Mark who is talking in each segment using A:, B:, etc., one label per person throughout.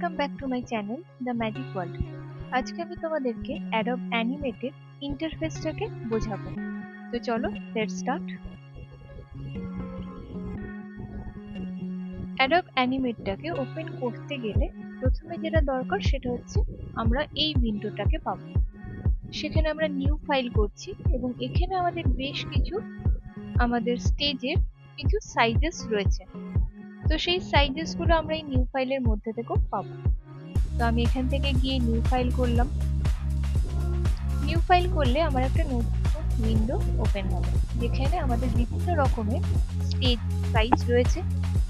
A: Welcome back to my channel the magic world. আজকে আমি তোমাদেরকে অ্যাডব অ্যানিমেটেড ইন্টারফেসটাকে বোঝাবো। তো চলো লেটস স্টার্ট। অ্যাডব অ্যানিমেটটাকে ওপেন করতে গেলে প্রথমে যেটা দরকার সেটা হচ্ছে আমরা এই উইন্ডোটাকে পাবো। সেখানে আমরা নিউ ফাইল করছি এবং এখানে আমাদের বেশ কিছু আমাদের স্টেজের কিছু সাইজেস রয়েছে। তো সেই সাইজেস গুলো আমরা এই নিউ ফাইলের মধ্যে থেকেও পাবো। তো আমি এখান থেকে গিয়ে নিউ ফাইল করলাম। নিউ ফাইল করলে আমার একটা নতুন উইন্ডো ওপেন হবে যেখানে আমাদের বিভিন্ন রকমের স্টেজ সাইজ রয়েছে।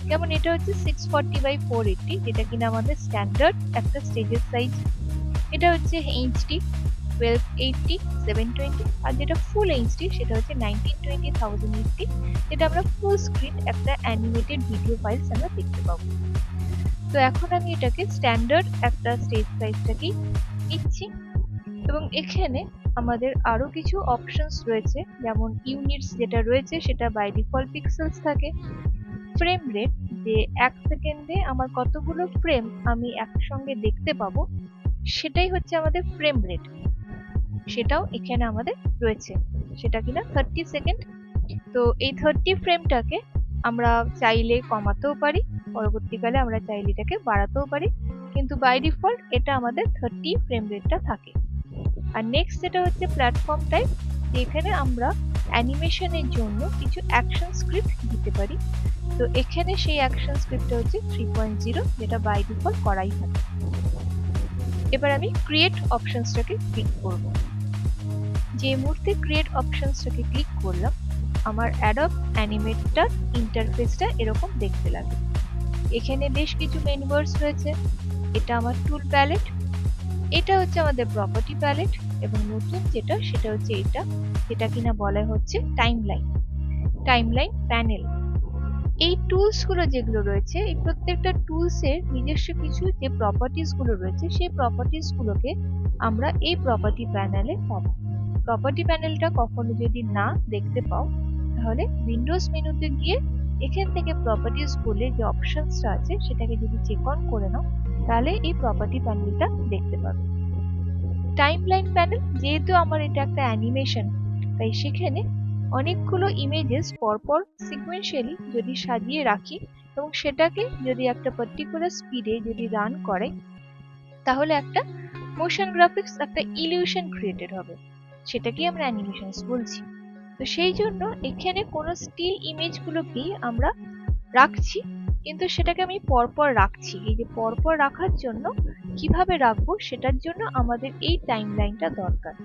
A: যেমন এটা হচ্ছে 640x480, যেটা কিনা আমাদের স্ট্যান্ডার্ড একটা স্টেজের সাইজ। এটা হচ্ছে এইচডি 1280 720, আর যেটা ফুল এইচডি সেটা হচ্ছে 1920 1080, যেটা আমরা ফুল স্ক্রিন একটা অ্যানিমেটেড ভিডিও ফাইলস আমরা দেখতে পাবো। তো এখন আমি এটাকে স্ট্যান্ডার্ড একটা স্টেজ সাইজটাকেই নিচ্ছি এবং এখানে আমাদের আরো কিছু অপশনস রয়েছে, যেমন ইউনিটস যেটা রয়েছে সেটা বাই ডিফল্ট পিক্সেলস থাকে। ফ্রেম রেট, যে এক সেকেন্ডে আমার কতগুলো ফ্রেম আমি একসঙ্গে দেখতে পাবো সেটাই হচ্ছে আমাদের ফ্রেম রেট, সেটাও এখানে আমাদের রয়েছে, সেটা কিনা 30 সেকেন্ড। তো এই 30 ফ্রেমটাকে আমরা চাইলে কমাতেও পারি, পরবর্তীকালে আমরা চাইলে এটাকে বাড়াতেও পারি, কিন্তু বাই ডিফল্ট এটা আমাদের 30 ফ্রেম রেটটা থাকে। আর নেক্সট যেটা হচ্ছে প্ল্যাটফর্ম টাইপ, যেখানে আমরা অ্যানিমেশনের জন্য কিছু অ্যাকশন স্ক্রিপ্ট দিতে পারি। তো এখানে সেই অ্যাকশন স্ক্রিপ্টটা হচ্ছে 3.0, যেটা বাই ডিফল্ট করাই থাকে। এবার আমি ক্রিয়েট অপশনসটাকে ক্লিক করব। যে মুহূর্তে ক্রিয়েট অপশনসটাকে ক্লিক করলাম আমার অ্যাডব অ্যানিমেটটার ইন্টারফেসটা এরকম দেখতে লাগে। এখানে বেশ কিছু মেনু বারস রয়েছে। এটা আমার টুল প্যালেট, এটা হচ্ছে আমাদের প্রপার্টি প্যালেট, এবং নতুন যেটা সেটা হচ্ছে এটা, যেটা কিনা বলা হচ্ছে টাইমলাইন প্যানেল। এই টুলস গুলো যেগুলো রয়েছে, এই প্রত্যেকটা টুলস এর নিজস্ব কিছু যে প্রপার্টিজ গুলো রয়েছে সেই প্রপার্টিজ গুলোকে আমরা এই প্রপার্টি প্যানেলে পাবো। প্রপার্টি প্যানেলটা কখনো যদি না দেখতে পাও তাহলে উইন্ডোজ মেনুতে গিয়ে এখান থেকে প্রপার্টিজ বলে যে অপশনসটা আছে সেটাকে যদি চেক অন করে নাও তাহলে এই প্রপার্টি প্যানেলটা দেখতে পাবে। টাইমলাইন প্যানেল, যেহেতু আমার এটা একটা অ্যানিমেশন, তাই সেখানে অনেকগুলো ইমেজেস পরপর সিকোয়েন্সিয়ালি যদি সাজিয়ে রাখি এবং সেটাকে যদি একটা পার্টিকুলার স্পিডে যদি রান করে তাহলে একটা মোশন গ্রাফিক্স, একটা ইলিউশন ক্রিয়েটেড হবে, সেটাকেই আমরা অ্যানিমেশনস বলছি। তো সেই জন্য এখানে কোনো স্টিল ইমেজগুলোকেই আমরা রাখছি, কিন্তু সেটাকে আমি পরপর রাখছি। এই যে পরপর রাখার জন্য কিভাবে রাখবো সেটার জন্য আমাদের এই টাইমলাইনটা দরকার।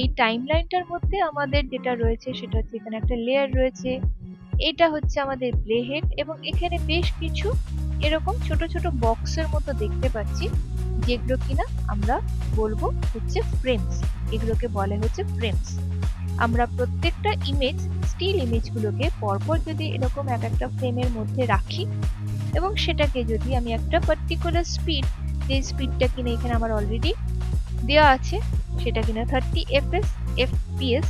A: এই টাইমলাইনটার মধ্যে আমাদের যেটা রয়েছে সেটা হচ্ছে এখানে একটা লেয়ার রয়েছে, এটা হচ্ছে আমাদের প্লে হেড, এবং এখানে বেশ কিছু এরকম ছোট ছোট বক্সের মতো দেখতে পাচ্ছি যেগুলো কিনা আমরা বলবো হচ্ছে ফ্রেমস। এগুলোকে বলে হচ্ছে ফ্রেমস। আমরা প্রত্যেকটা ইমেজ, স্টিল ইমেজগুলোকে পরপর যদি এরকম এক একটা ফ্রেমের মধ্যে রাখি এবং সেটাকে যদি আমি একটা পার্টিকুলার স্পিড, যে স্পিডটা কিনা এখানে আমার অলরেডি দেওয়া আছে সেটা কিনা 30 fps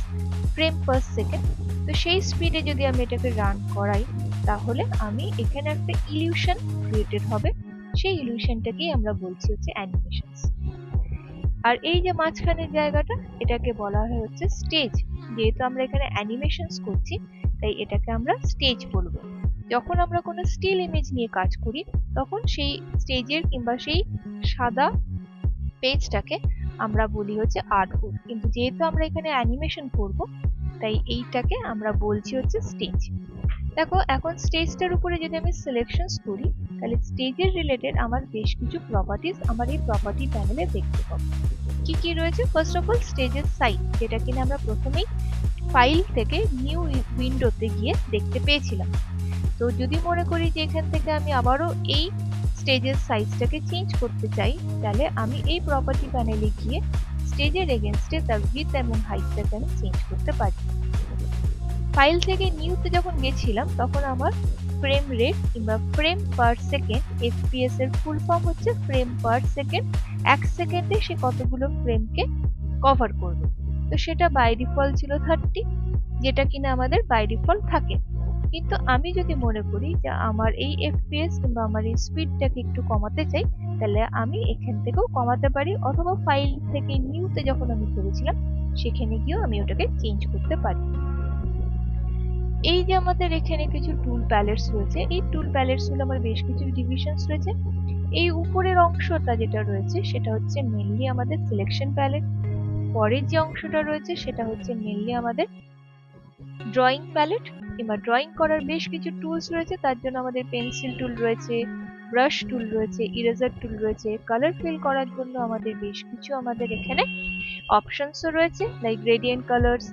A: ফ্রেম পার সেকেন্ড, তো সেই স্পিডে যদি আমি এটাকে রান করাই তাহলে আমি এখানে একটা ইলিউশন ক্রিয়েটেড হবে। সেই ইলিউশনটাকেই আমরা বলছি হচ্ছে অ্যানিমেশনস। আর এই যে মাঝখানের জায়গাটা, এটাকে বলা হয় হচ্ছে স্টেজ। যেহেতু আমরা এখানে অ্যানিমেশনস করছি তাই এটাকে আমরা স্টেজ বলবো। যখন আমরা কোনো স্টিল ইমেজ নিয়ে কাজ করি তখন সেই স্টেজের কিংবা সেই সাদা পেজটাকে আমরা বলি হচ্ছে আর্টবোর্ড, কিন্তু যেহেতু আমরা এখানে অ্যানিমেশন করব তাই এইটাকে আমরা বলছি হচ্ছে স্টেজ। দেখো এখন স্টেজটার উপরে যদি আমি সিলেকশনস করি তাহলে স্টেজের রিলেটেড আমার বেশ কিছু প্রপার্টিজ আমার এই প্রপার্টি প্যানেলে দেখতে পাবো। কি কি রয়েছে? ফার্স্ট অফ অল স্টেজের সাইজ, যেটা কিনা আমরা প্রথমেই ফাইল থেকে নিউ উইন্ডোতে গিয়ে দেখতে পেয়েছিলাম। তো যদি মনে করি যে এখান থেকে আমি আবারও এই স্টেজের সাইজটাকে চেঞ্জ করতে চাই তাহলে আমি এই প্রপার্টি প্যানেলে গিয়ে স্টেজের এগেনস্টে তার উইডথ এবং হাইটটাকে আমি চেঞ্জ করতে পারি। ফাইল থেকে নিউতে যখন গেছিলাম তখন আমার ফ্রেম রেট কিংবা ফ্রেম পার সেকেন্ড, এফপিএস এর ফুল ফর্ম হচ্ছে ফ্রেম পার সেকেন্ড, এক সেকেন্ডে সে কতগুলো ফ্রেমকে কভার করবে, তো সেটা বাই ডিফল্ট ছিল 30, যেটা কিনা আমাদের বাই ডিফল্ট থাকে। কিন্তু আমি যদি মনে করি যে আমার এই এফপিএস কিংবা আমার এই স্পিডটাকে একটু কমাতে চাই তাহলে আমি এখান থেকেও কমাতে পারি, অথবা ফাইল থেকে নিউতে যখন আমি করেছিলাম সেখানে গিয়েও আমি ওটাকে চেঞ্জ করতে পারি। এই যে আমাদের এখানে কিছু টুল প্যালেটস রয়েছে, এই টুল প্যালেটস গুলো আমার বেশ কিছু ডিভিশনস রয়েছে। এই উপরের অংশটা যেটা রয়েছে সেটা হচ্ছে মেনলি আমাদের সিলেকশন প্যালেট। পরের যে অংশটা রয়েছে সেটা হচ্ছে মেনলি আমাদের ড্রয়িং প্যালেট, কিংবা ড্রয়িং করার বেশ কিছু টুলস রয়েছে। তার জন্য আমাদের পেন্সিল টুল রয়েছে, ব্রাশ টুল রয়েছে, ইরেজার টুল রয়েছে। কালার ফিল করার জন্য আমাদের বেশ কিছু আমাদের এখানে অপশনসও রয়েছে, like gradient colours,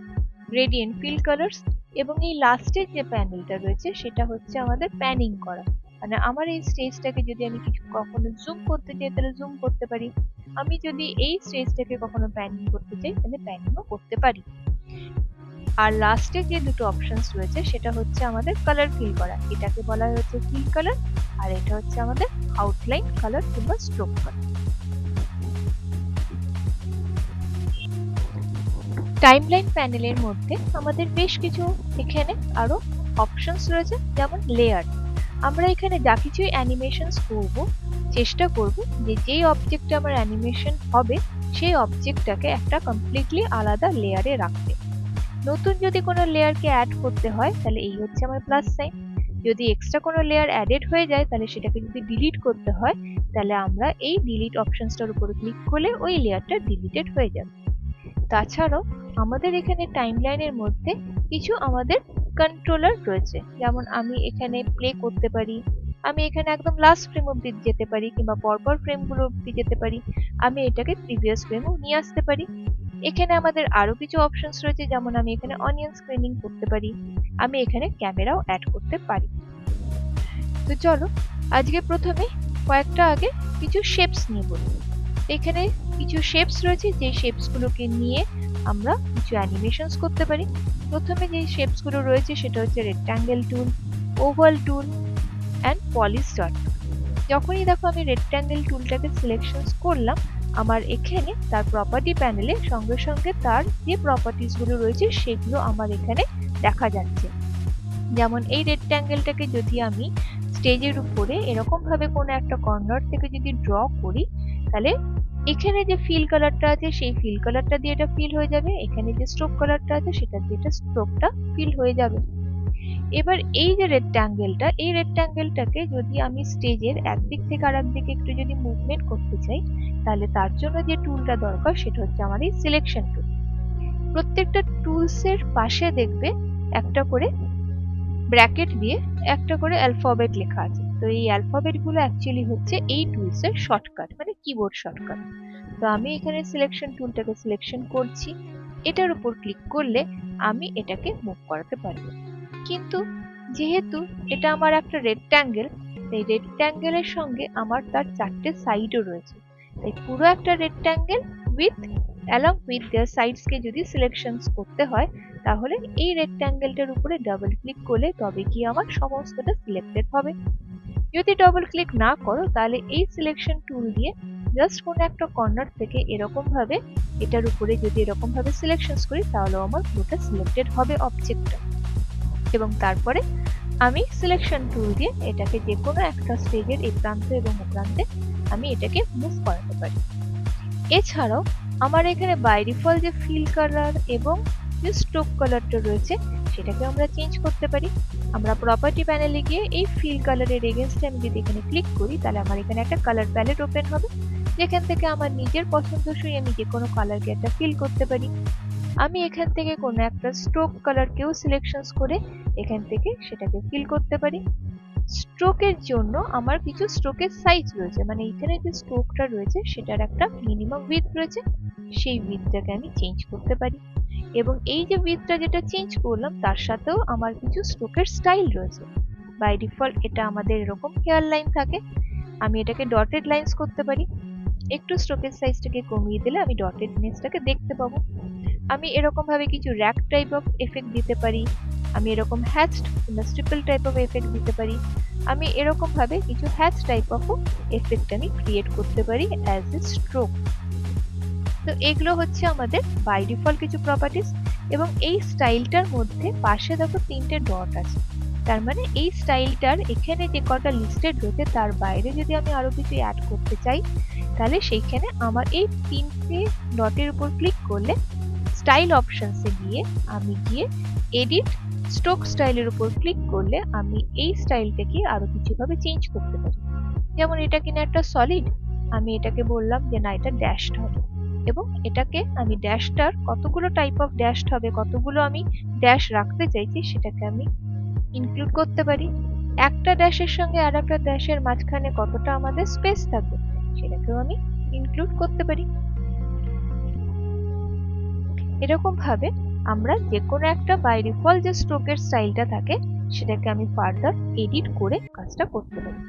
A: gradient fill colours. এবং এই লাস্টের যে প্যানেলটা রয়েছে সেটা হচ্ছে আমাদের প্যানিং করা, মানে আমার এই স্টেজটাকে যদি আমি কিছু কখনো জুম করতে চাই তাহলে জুম করতে পারি, আমি যদি এই স্টেজটাকে কখনো প্যানিং করতে চাই তাহলে প্যানিংও করতে পারি। আর লাস্টে যে দুটো অপশনস রয়েছে সেটা হচ্ছে আমাদের কালার ফিল করা, এটাকে বলা হচ্ছে ফিল কালার, আর এটা হচ্ছে আমাদের আউটলাইন কালার কিংবা স্ট্রোক কালার। টাইমলাইন প্যানেলের মধ্যে আমাদের বেশ কিছু এখানে আরো অপশনস রয়েছে, যেমন লেয়ার। আমরা এখানে যা কিছুই অ্যানিমেশনস করব চেষ্টা করব যে যেই অবজেক্টে আমার অ্যানিমেশন হবে সেই অবজেক্টটাকে একটা কমপ্লিটলি আলাদা লেয়ারে রাখতে। নতুন যদি কোনো লেয়ারকে অ্যাড করতে হয় তাহলে এই হচ্ছে আমার প্লাস সাইন। যদি এক্সট্রা কোনো লেয়ার অ্যাডেড হয়ে যায় তাহলে সেটাকে যদি ডিলিট করতে হয় তাহলে আমরা এই ডিলিট অপশনসটার উপর ক্লিক করলে ওই লেয়ারটা ডিলিটেড হয়ে যাবে। তাছাড়াও আমাদের এখানে টাইমলাইনের মধ্যে কিছু আমাদের কন্ট্রোলার রয়েছে, যেমন আমি এখানে প্লে করতে পারি, আমি এখানে একদম লাস্ট ফ্রেম অব্দি যেতে পারি, কিংবা পরপর ফ্রেমগুলো অব্দি যেতে পারি, আমি এটাকে প্রিভিয়াস ফ্রেমও নিয়ে আসতে পারি। এখানে আমাদের আরো কিছু অপশনস রয়েছে, যেমন আমি এখানে অনিয়ন স্ক্রিনিং করতে পারি, আমি এখানে ক্যামেরাও অ্যাড করতে পারি। তো চলো আজকে প্রথমে কয়েকটা আগে কিছু শেপস নিয়ে বলি। এখানে কিছু শেপস রয়েছে, যে শেপস গুলোকে নিয়ে আমরা কিছু অ্যানিমেশনস করতে পারি। প্রথমে যে শেপস গুলো রয়েছে সেটা হচ্ছে rectangle tool, oval tool and polish dot. যখনই দেখো আমি রেক্ট্যাঙ্গেল টুলটাকে সিলেকশনস করলাম, আমার এখানে তার প্রপার্টি প্যানেলে সঙ্গে সঙ্গে তার যে প্রপার্টিস গুলো রয়েছে সেগুলো আমার এখানে দেখা যাচ্ছে। যেমন এই রেক্ট্যাঙ্গেলটাকে যদি আমি স্টেজের উপরে এরকম ভাবে কোনো একটা কর্নার থেকে যদি ড্র করি তাহলে এখানে যে ফিল কালারটা আছে সেই ফিল কালারটা দিয়ে এটা ফিল হয়ে যাবে, এখানে যে স্ট্রোক কালারটা আছে সেটা দিয়ে এটা স্ট্রোকটা ফিল হয়ে যাবে। এবার এই যে রেক্ট্যাঙ্গেলটা, এই রেক্ট্যাঙ্গেলটাকে যদি আমি স্টেজের একদিক থেকে আরেক দিকে একটু যদি মুভমেন্ট করতে চাই তাহলে তার জন্য যে টুলটা দরকার সেটা হচ্ছে আমার এই সিলেকশন টুল। প্রত্যেকটা টুলসের পাশে দেখবে একটা করে ব্র্যাকেট দিয়ে একটা করে অ্যালফাবেট লেখা আছে। তো এই অ্যালফাবেট গুলো অ্যাকচুয়ালি হচ্ছে এই টুলসের শর্টকাট, মানে কিবোর্ড শর্টকাট। তো আমি এখানে সিলেকশন টুলটাকে সিলেকশন করছি, এটার উপর ক্লিক করলে আমি এটাকে মুভ করাতে পারবো। কিন্তু যেহেতু এটা আমার একটা রেক্ট্যাঙ্গেল, এই রেক্ট্যাঙ্গেলের সঙ্গে আমার তার চারটে সাইডও রয়েছে, তাই পুরো একটা rectangle with along with their সাইডসকে যদি সিলেকশনস করতে হয় তাহলে এই রেক্ট্যাঙ্গেলটার উপরে ডাবল ক্লিক করলে তবে কি আমার সমস্তটা সিলেক্টেড হবে। যদি ডাবল ক্লিক না করো তাহলে এই সিলেকশন টুল দিয়ে জাস্ট কোনো একটা কর্নার থেকে এরকম ভাবে এটার উপরে যদি এরকম ভাবে সিলেকশনস করি তাহলে আমার পুরোটা সিলেক্টেড হবে অবজেক্টটা। এবং তারপরে আমি সিলেকশন টুল দিয়ে এটাকে যে কোনো একটা স্টেজের এই প্রান্তে এবং ও প্রান্তে আমি এটাকে মুভ করাতে পারি। এছাড়াও আমার এখানে বাই ডিফল্ট যে ফিল কালার এবং যে স্ট্রোক কালারটা রয়েছে সেটাকে আমরা চেঞ্জ করতে পারি। আমরা প্রপার্টি প্যানেলে গিয়ে এই ফিল কালারের এগেইনস্টে আমি যদি এখানে ক্লিক করি তাহলে আমার এখানে একটা কালার প্যালেট ওপেন হবে, যেখান থেকে আমার নিজের পছন্দসই আমি যে কোনো কালারকে একটা ফিল করতে পারি। আমি এখান থেকে কোনো একটা স্ট্রোক কালারকেও সিলেকশনস করে এখান থেকে সেটাকে ফিল করতে পারি। স্ট্রোকের জন্য আমার কিছু স্ট্রোকের সাইজ রয়েছে, মানে এখানে যে স্ট্রোকটা রয়েছে সেটার একটা মিনিমাম উইডথ রয়েছে, সেই উইডথটাকে আমি চেঞ্জ করতে পারি। এবং এই যে উইডথটা যেটা চেঞ্জ করলাম তার সাথেও আমার কিছু স্ট্রোকের স্টাইল রয়েছে। বাই ডিফল্ট এটা আমাদের এরকম হেয়ার লাইন থাকে, আমি এটাকে ডটেড লাইন্স করতে পারি। একটু স্ট্রোকের সাইজটাকে কমিয়ে দিলে আমি ডটেডনেসটাকে দেখতে পাবো। আমি এরকম ভাবে কিছু র্যাক টাইপ অফ এফেক্ট দিতে পারি, আমি এরকম হ্যাচড কিংবা স্ট্রিপল টাইপ অফ এফেক্ট দিতে পারি, আমি এরকম ভাবে কিছু হ্যাচ টাইপ অফ এফেক্ট আমি ক্রিয়েট করতে পারি অ্যাজ এ স্ট্রোক। তো এগুলো হচ্ছে আমাদের বাই ডিফল্ট কিছু প্রপার্টিস। এবং এই স্টাইলটার মধ্যে পাশে দেখো তিনটে ডট আছে, তার মানে এই স্টাইলটার এখানে যে কটা লিস্টেড রয়েছে তার বাইরে যদি আমি আরো কিছু অ্যাড করতে চাই, তাহলে সেইখানে আমার এই 3টে ডটের উপর ক্লিক করলে স্টাইল অপশনসে গিয়ে আমি এডিট স্ট্রোক স্টাইলের উপর ক্লিক করলে আমি এই স্টাইলটাকে আরো কিছু ভাবে চেঞ্জ করতে পারি। যেমন এটা কিনা একটা সলিড, আমি এটাকে বললাম যে না এটা ড্যাশড হবে, এবং এটাকে আমি ড্যাশটার কতগুলো টাইপ অফ ড্যাশড হবে, কতগুলো আমি ড্যাশ রাখতে চাইছি সেটাকে আমি ইনক্লুড করতে পারি। একটা ড্যাশের সঙ্গে আর একটা ড্যাশের মাঝখানে কতটা আমাদের স্পেস থাকবে সেটাকেও আমি ইনক্লুড করতে পারি। এরকম ভাবে আমরা যে কোনো একটা বাই ডিফল্ট যে স্ট্রোকের স্টাইলটা থাকে সেটাকে আমি ফার্দার এডিট করে কাজটা করতে পারি,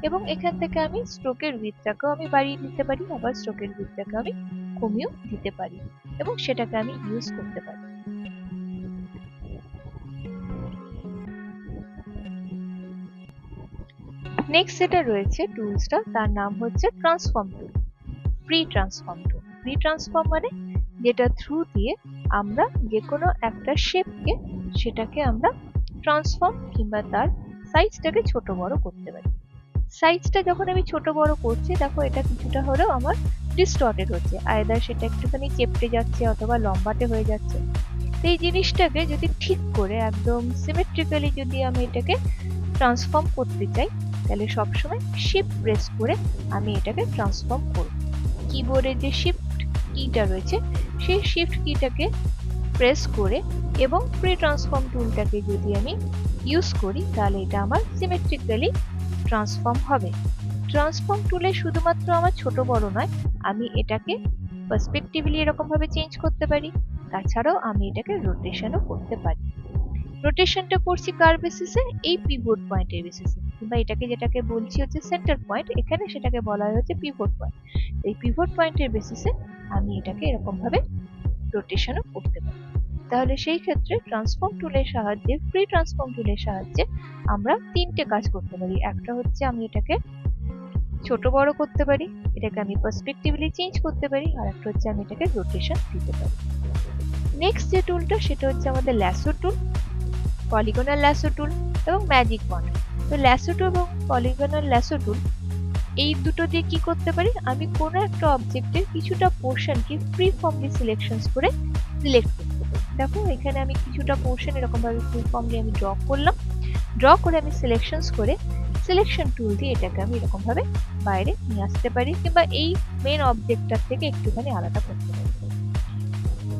A: এবং এখান থেকে আমি স্ট্রোকের উইডথটাকেও আমি বাড়িয়ে দিতে পারি, আবার স্ট্রোকের উইডথটাকে আমি কমিয়েও দিতে পারি, এবং সেটাকে আমি ইউজ করতে পারি। নেক্সট যেটা রয়েছে টুলসটা, তার নাম হচ্ছে ট্রান্সফর্ম টুল, ফ্রি ট্রান্সফর্ম টুল। ফ্রি ট্রান্সফর্ম মানে যেটা থ্রু দিয়ে আমরা যে কোনো একটা শেপকে সেটাকে আমরা ট্রান্সফর্ম কিংবা তার সাইজটাকে ছোট বড় করতে পারি। সাইজটা যখন আমি ছোট বড় করছি, দেখো এটা কিছুটা হলেও আমার ডিস্টর্টেড হচ্ছে, আইদার সেটা একটুখানি চেপটে যাচ্ছে অথবা লম্বাটে হয়ে যাচ্ছে। এই জিনিসটাকে যদি ঠিক করে একদম সিমেট্রিক্যালি যদি আমি এটাকে ট্রান্সফর্ম করতে চাই, তাহলে সবসময় শিফট প্রেস করে আমি এটাকে ট্রান্সফর্ম করব। কিবোর্ডে যে শিফট কিটা রয়েছে সেই শিফট কিটাকে প্রেস করে এবং ফ্রি ট্রান্সফর্ম টুলটাকে যদি আমি ইউজ করি, তাহলে এটা আমার সিমেট্রিক্যালি ট্রান্সফর্ম হবে। ট্রান্সফর্ম টুলে শুধুমাত্র আমার ছোট বড় নয়, আমি এটাকে পার্সপেক্টিভলি এরকম ভাবে চেঞ্জ করতে পারি, তাছাড়াও আমি এটাকে রোটেশনও করতে পারি। রোটেশনটা করছি কার বেসিসে? এই পিভট পয়েন্টের বেসিসে, কিংবা এটাকে যেটাকে বলছি হচ্ছে সেন্টার পয়েন্ট, এখানে সেটাকে বলা হচ্ছে পিভট পয়েন্ট। এই পিভট পয়েন্টের বেসিসে আমি এটাকে এরকম ভাবে রোটেশনও করতে পারি। তাহলে সেই ক্ষেত্রে ট্রান্সফর্ম টুলের সাহায্যে, ফ্রি ট্রান্সফর্ম টুলের সাহায্যে আমরা 3টে কাজ করতে পারি। একটা হচ্ছে আমি এটাকে ছোট বড় করতে পারি, এটাকে আমি পার্সপেক্টিভলি চেঞ্জ করতে পারি, আর একটা হচ্ছে আমি এটাকে রোটেশন দিতে পারি। নেক্সট যে টুলটা সেটা হচ্ছে আমাদের ল্যাসো টুল, পলিগনাল ল্যাসো টুল এবং ম্যাজিক ওয়ান্ড। তো ল্যাসো টুল এবং পলিগনাল ল্যাসো টুল এই দুটো দিয়ে কি করতে পারি, আমি কোনো একটা অবজেক্টের কিছুটা পোর্শনকে ফ্রি ফর্মলি সিলেকশনস করে সিলেক্ট করতে পারি। দেখো এখানে আমি কিছুটা পোর্শন এরকম ভাবে ফ্রি ফর্মলি আমি ড্র করলাম, ড্র করে আমি সিলেকশনস করে সিলেকশন টুল দিয়ে এটাকে আমি এরকম ভাবে বাইরে নিয়ে আসতে পারি, কিংবা এই মেন অবজেক্টটার থেকে একটুখানি আলাদা করতে পারি।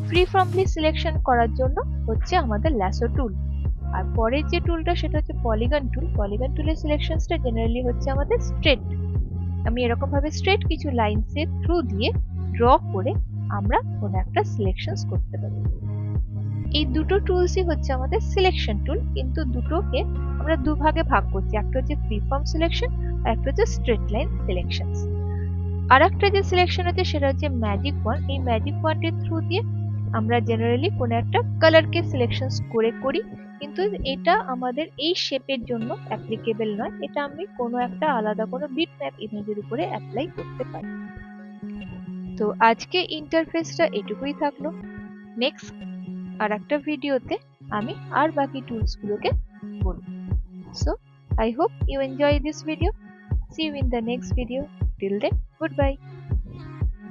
A: ফ্রি ফর্মলি সিলেকশন করার জন্য হচ্ছে আমাদের ল্যাসো টুল। আর পরের যে টুলটা সেটা হচ্ছে পলিগন টুল। পলিগন টুলের সিলেকশনসটা জেনারেলি হচ্ছে আমাদের স্ট্রেট। আমি এরকম ভাবে স্ট্রেট কিছু লাইনসের থ্রু দিয়ে ড্র করে আমরা কোনো একটা সিলেকশনস করতে পারি। এই দুটো টুলসই হচ্ছে আমাদের সিলেকশন টুল, কিন্তু দুটোকে আমরা দুভাগে ভাগ করছি, একটা হচ্ছে ফ্রি ফর্ম সিলেকশন আর একটা হচ্ছে স্ট্রেট লাইন সিলেকশনস। আর একটা যে সিলেকশন আছে সেটা হচ্ছে ম্যাজিক ওয়ান্ড। এই ম্যাজিক ওয়ান্ডের থ্রু দিয়ে আমরা জেনারেলি কোনো একটা কালারকে সিলেকশনস করি, কিন্তু এটা আমাদের এই শেপের জন্য অ্যাপ্লিকেবল নয়, এটা আমি কোনো একটা আলাদা কোনো বিটম্যাপ ইমেজের উপরে অ্যাপ্লাই করতে পারি। তো আজকে ইন্টারফেসটা এটুকুই থাকলো। নেক্সট আর একটা ভিডিওতে আমি আর বাকি টুলস গুলোকে বলবো। So I hope you enjoy this video. See you in the next video. Till then, goodbye.